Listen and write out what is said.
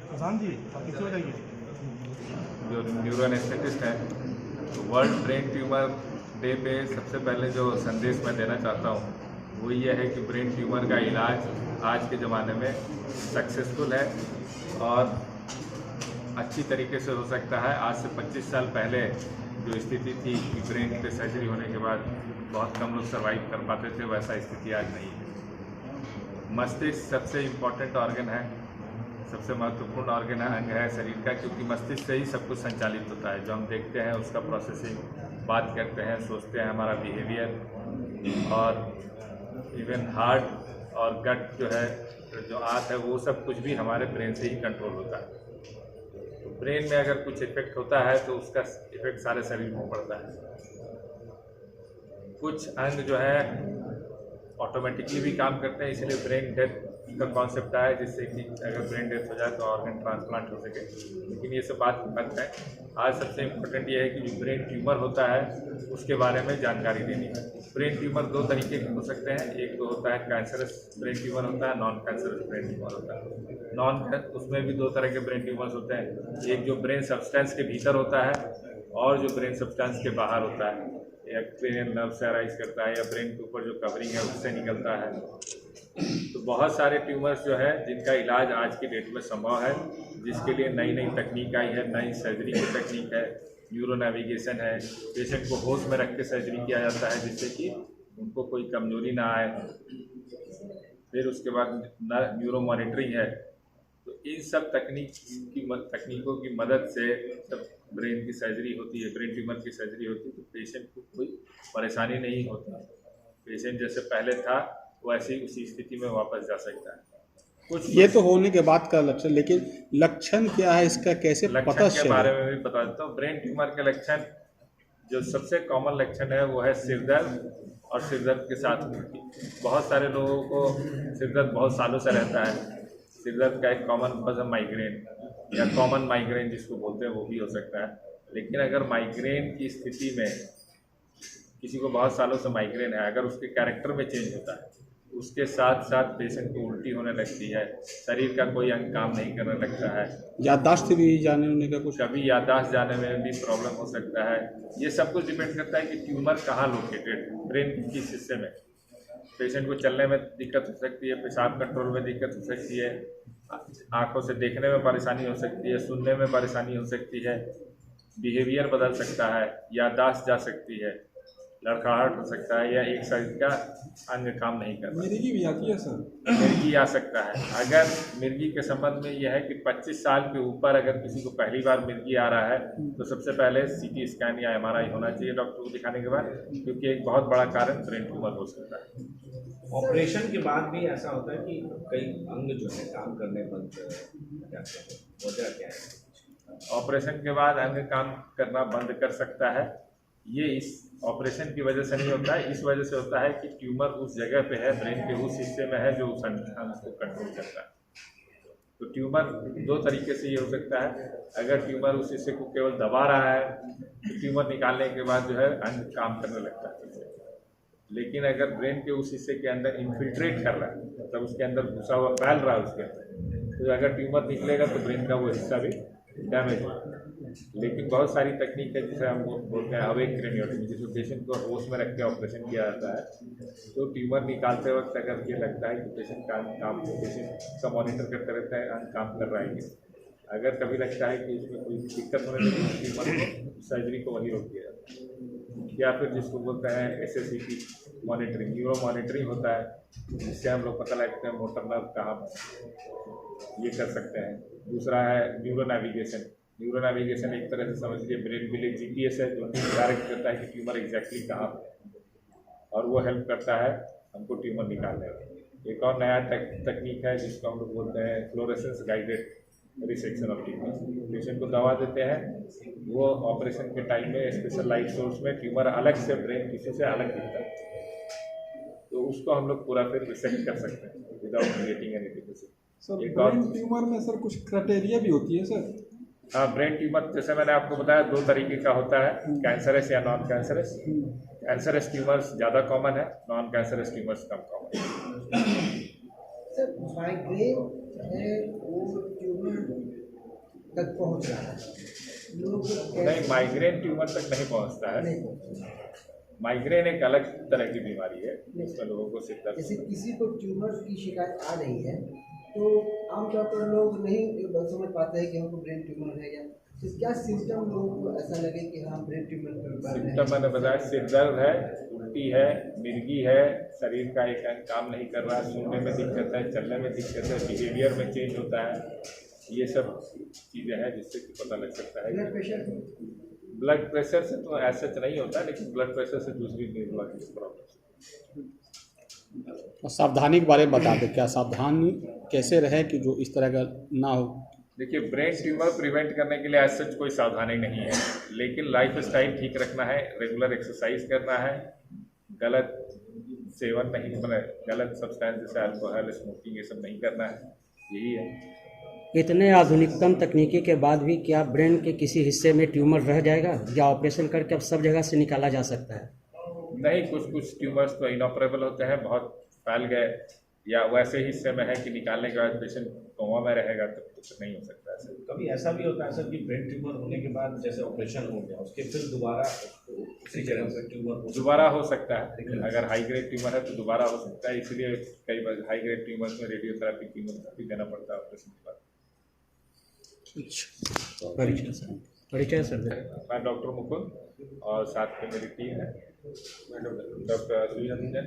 प्रशांत जी आप पीछे हो जाइए। जो न्यूरो एनेस्थेटिस्ट हैं, तो वर्ल्ड ब्रेन ट्यूमर डे पे सबसे पहले जो संदेश मैं देना चाहता हूँ वो ये है कि ब्रेन ट्यूमर का इलाज आज के ज़माने में सक्सेसफुल है और अच्छी तरीके से हो सकता है। आज से 25 साल पहले जो स्थिति थी कि ब्रेन पे सर्जरी होने के बाद बहुत कम लोग सर्वाइव कर पाते थे, वैसा स्थिति आज नहीं है। मस्तिष्क सबसे इम्पोर्टेंट ऑर्गन है, सबसे महत्वपूर्ण ऑर्गन है, अंग है शरीर का, क्योंकि मस्तिष्क से ही सब कुछ संचालित होता है। जो हम देखते हैं उसका प्रोसेसिंग, बात करते हैं, सोचते हैं, हमारा बिहेवियर और इवन हार्ट और गट जो है, जो आंत है, वो सब कुछ भी हमारे ब्रेन से ही कंट्रोल होता है। तो ब्रेन में अगर कुछ इफेक्ट होता है तो उसका इफेक्ट सारे शरीर में पड़ता है। कुछ अंग जो है ऑटोमेटिकली भी काम करते हैं, इसलिए ब्रेन डेथ का कॉन्सेप्ट आया, जिससे कि अगर ब्रेन डेथ हो जाए तो ऑर्गन ट्रांसप्लांट हो सके। लेकिन ये सब बात मत है। आज सबसे इम्पोर्टेंट ये है कि जो ब्रेन ट्यूमर होता है उसके बारे में जानकारी देनी है। ब्रेन ट्यूमर दो तरीके के हो सकते हैं, एक तो होता है कैंसरस ब्रेन ट्यूमर होता है, नॉन कैंसरस ब्रेन ट्यूमर होता है। उसमें भी दो तरह के ब्रेन ट्यूमर्स होते हैं, एक जो ब्रेन सब्सटेंस के भीतर होता है और जो ब्रेन सब्सटेंस के बाहर होता है। या ब्रेन नर्व से अराइज करता है या ब्रेन के ऊपर जो कवरिंग है उससे निकलता है। तो बहुत सारे ट्यूमर्स जो है जिनका इलाज आज की डेट में संभव है, जिसके लिए नई नई तकनीक आई है, नई सर्जरी की तकनीक है, न्यूरो नेविगेशन है। पेशेंट को होश में रख के सर्जरी किया जाता है जिससे कि उनको कोई कमजोरी ना आए। फिर उसके बाद न्यूरो मॉनिटरिंग है। तो इन सब तकनीकों की मदद से जब ब्रेन की सर्जरी होती है, ब्रेन ट्यूमर की सर्जरी होती है, तो पेशेंट को कोई परेशानी नहीं होती। पेशेंट जैसे पहले था वैसे ही उसी स्थिति में वापस जा सकता है। कुछ ये तो होने के बाद का लक्षण, लेकिन लक्षण क्या है इसका, कैसे पता लक्षण के बारे चले? में भी बता देता हूँ। ब्रेन ट्यूमर के लक्षण जो सबसे कॉमन लक्षण है वो है सिरदर्द और सिरदर्द के साथ उल्टी। बहुत सारे लोगों को सिरदर्द बहुत सालों से रहता है। सिरदर्द का एक कॉमन कॉज है माइग्रेन या कॉमन माइग्रेन जिसको बोलते हैं, वो भी हो सकता है। लेकिन अगर माइग्रेन की स्थिति में किसी को बहुत सालों से माइग्रेन है, अगर उसके कैरेक्टर में चेंज होता है, उसके साथ साथ पेशेंट को उल्टी होने लगती है, शरीर का कोई अंग काम नहीं करने लगता है, याददाश्त भी जाने होने का कुछ, कभी याददाश्त जाने में भी प्रॉब्लम हो सकता है। ये सब कुछ डिपेंड करता है कि ट्यूमर कहाँ लोकेटेड, ब्रेन किस हिस्से में। पेशेंट को चलने में दिक्कत हो सकती है, पेशाब कंट्रोल में दिक्कत हो सकती है, आंखों से देखने में परेशानी हो सकती है, सुनने में परेशानी हो सकती है, बिहेवियर बदल सकता है, याददाश्त जा सकती है, लड़खड़ाहट हो सकता है, या एक शरीर का अंग काम नहीं करता। मिर्गी भी आती है सर? मिर्गी आ सकता है। अगर मिर्गी के संबंध में यह है कि 25 साल के ऊपर अगर किसी को पहली बार मिर्गी आ रहा है तो सबसे पहले सीटी स्कैन या एमआरआई होना चाहिए डॉक्टर को दिखाने के बाद, क्योंकि एक बहुत बड़ा कारण ब्रेन ट्यूमर हो सकता है। ऑपरेशन के बाद भी ऐसा होता है कि कई अंग जो है काम करने बंद जाते हैं, वजह क्या है? ऑपरेशन के बाद अंग काम करना बंद कर सकता है। ये इस ऑपरेशन की वजह से नहीं होता है, इस वजह से होता है कि ट्यूमर उस जगह पे है, ब्रेन के उस हिस्से में है जो उस अंग को कंट्रोल करता है। तो ट्यूमर दो तरीके से ये हो सकता है। अगर ट्यूमर उस हिस्से को केवल दबा रहा है तो ट्यूमर निकालने के बाद जो है अंग काम करने लगता है। लेकिन अगर ब्रेन के उस हिस्से के अंदर इन्फिल्ट्रेट कर रहा है, मतलब उसके अंदर घुसा हुआ फैल रहा है उसके अंदर, तो अगर ट्यूमर निकलेगा तो ब्रेन का वो हिस्सा भी डैमेज होगा। लेकिन बहुत सारी तकनीक है जिसे हम बोलते हैं अवेक क्रेनियोटमी, जिसमें पेशेंट को होश में रख के ऑपरेशन किया जाता है। तो ट्यूमर निकालते वक्त अगर ये लगता है कि पेशेंट का मॉनिटर करते रहता है, अंग काम कर रहा है, अगर कभी लगता है कि इसमें कोई दिक्कत होने लगी तो ट्यूमर को सर्जरी को वही रोक दिया जाता है। या फिर जिसको बोलते हैं SSCT मॉनिटरिंग, न्यूरो मॉनिटरिंग होता है, जिससे हम लोग पता लगते हैं मोटर नर्व कहाँ, ये कर सकते हैं। दूसरा है न्यूरो नेविगेशन। न्यूरो नेविगेशन एक तरह से समझ लीजिए ब्रेन के लिए GPS है, जो डायरेक्ट करता है कि ट्यूमर एग्जैक्टली कहाँ है, और वो हेल्प करता है हमको ट्यूमर निकालने में। एक और नया तकनीक है जिसको हम लोग बोलते हैं fluorescence guided resection of tumour. Patient को दवा देते हैं, वो ऑपरेशन के टाइम में स्पेशल लाइट सोर्स में ट्यूमर अलग से ब्रेन टिश्यू से अलग दिखता है, तो उसको हम लोग पूरा फिर रिसेक्ट कर सकते हैं without creating any difficulty. Sir brain tumour में सर कुछ क्राइटेरिया भी होती है सर? हाँ, ब्रेन ट्यूमर जैसे मैंने आपको बताया दो तरीके का होता है, कैंसरस या नॉन कैंसरस। कैंसरस ट्यूमर्स ज़्यादा कॉमन है, नॉन कैंसरस ट्यूमर्स कम कॉमन है। सर माइग्रेन है वो ट्यूमर तक पहुंच रहा है लोग नहीं, माइग्रेन ट्यूमर तक नहीं पहुंचता है। नहीं पहुंच माइग्रेन एक अलग तरह की बीमारी है, इसमें लोगों को सिर दर्द जैसे किसी को ट्यूमर की शिकायत आ रही है तो आमतौर पर लोग नहीं समझ पाते हैं कि हमको ब्रेन ट्यूमर है या तो क्या सिम्टम लोगों को ऐसा लगे कि हाँ ब्रेन ट्यूमर कर रहे सिम्टम मैंने बताया, सिर दर्द है, उल्टी है, मिर्गी है, शरीर का एक अंग काम नहीं कर रहा, सुनने में दिक्कत है, चलने में दिक्कत है, बिहेवियर में चेंज होता है, ये सब चीज़ें हैं जिससे कि पता लग सकता है। ब्लड प्रेशर ब्लड प्रेशर से तो ऐसा नहीं होता, लेकिन ब्लड प्रेशर से दूसरी प्रॉब्लम। और सावधानी के बारे में बता दें, क्या सावधानी कैसे रहे कि जो इस तरह का ना हो? देखिए, ब्रेन ट्यूमर प्रिवेंट करने के लिए आज सच कोई सावधानी नहीं है, लेकिन लाइफ स्टाइल ठीक रखना है, रेगुलर एक्सरसाइज करना है, गलत सेवन नहीं, मतलब गलत सब्सटेंस जैसे अल्कोहल, स्मोकिंग, ये सब नहीं करना है, यही है। इतने आधुनिकतम तकनीकी के बाद भी क्या ब्रेन के किसी हिस्से में ट्यूमर रह जाएगा या ऑपरेशन करके अब सब जगह से निकाला जा सकता है? नहीं, कुछ ट्यूमर्स तो इनऑपरेबल होते हैं, बहुत फैल गए, या वैसे हिस्से में है कि निकालने के बाद पेशेंट कोमा में रहेगा, तो कुछ नहीं हो सकता है सर। कभी ऐसा भी होता है सर कि ब्रेन ट्यूमर होने के बाद जैसे ऑपरेशन हो गया उसके फिर दोबारा उसी जगह पर ट्यूमर दोबारा हो सकता है, अगर हाई ग्रेड ट्यूमर है तो दोबारा हो सकता है, इसलिए कई बार हाई ग्रेड ट्यूमर्स में रेडियोथेरेपी कीमोथेरेपी देना पड़ता है ऑपरेशन के बाद। परिचय सर। मैं डॉक्टर मुकुंद और साथ में मेरी टीम है, डॉक्टर सुरंजन।